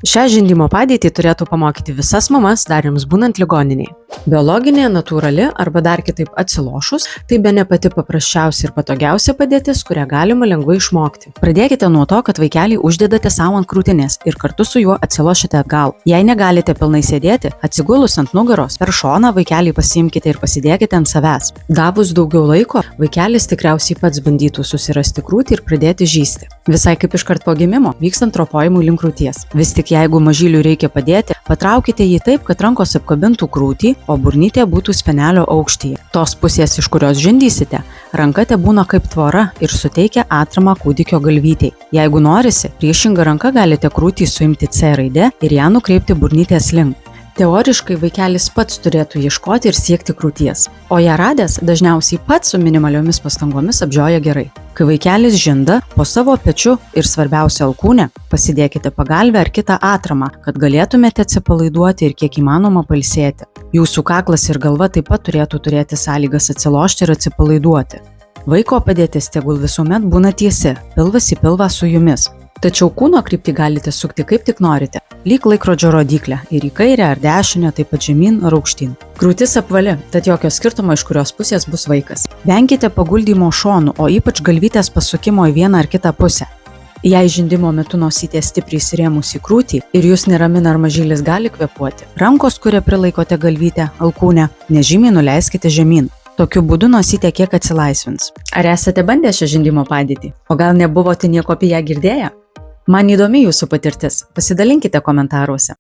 Šią žindymo padėtį turėtų pamokyti visas mamas dar jums būnant ligoninėje. Biologinė, natūrali arba dar kitaip atsilošus – tai bene pati paprasčiausia ir patogiausia padėtis, kurią galima lengvai išmokti. Pradėkite nuo to, kad vaikelį uždedate savo ant krūtinės ir kartu su juo atsilošite atgal. Jei negalite pilnai sėdėti, atsigulus ant nugaros, per šoną vaikelį pasiimkite ir pasidėkite ant savęs. Davus daugiau laiko, vaikelis tikriausiai pats bandytų susirasti krūtį ir pradėti žįsti. Visai kaip iškart po gimimo, vykstant ropojimui link krūties. Vis tik jeigu mažyliui reikia padėti, patraukite jį taip, kad rankos apkabintų krūtį, o burnytė būtų spenelio aukštyje. Tos pusės, iš kurios žindysite, ranka tebūna kaip tvora ir suteikia atramą kūdikio galvytei. Jeigu norisi, priešinga ranka galite krūtį suimti C raide ir ją nukreipti burnytės link. Teoriškai vaikelis pats turėtų ieškoti ir siekti krūties, o ją radęs dažniausiai pats su minimaliomis pastangomis apžioja gerai. Kai vaikelis žinda, po savo pečiu ir svarbiausia alkūne pasidėkite pagalvę ar kitą atramą, kad galėtumėte atsipalaiduoti ir kiek įmanoma pailsėti. Jūsų kaklas ir galva taip pat turėtų turėti sąlygas atsilošti ir atsipalaiduoti. Vaiko padėtis tegul visuomet būna tiesi, pilvas į pilvą su jumis. Tačiau kūno kryptį galite sukti kaip tik norite, lyg laikrodžio rodyklę ir į kairę ar dešinę, taip pat žemyn ar aukštyn. Krūtis apvali, tad jokio skirtumo, iš kurios pusės bus vaikas. Venkite paguldymo šonų, o ypač galvytės pasukimo į vieną ar kitą pusę. Jei žindimo metu nosytė stipriai įsirėmus į krūtį ir jūs neramina ar mažylis gali kvėpuoti, rankos, kuria prilaikote galvytę, alkūnę, nežymiai nuleiskite žemyn. Tokiu būdu nosytė kiek atsilaisvins. Ar esate bandę šią žindimo padėtį? O gal nebuvote nieko apie ją girdėję? Man įdomi jūsų patirtis, pasidalinkite komentaruose.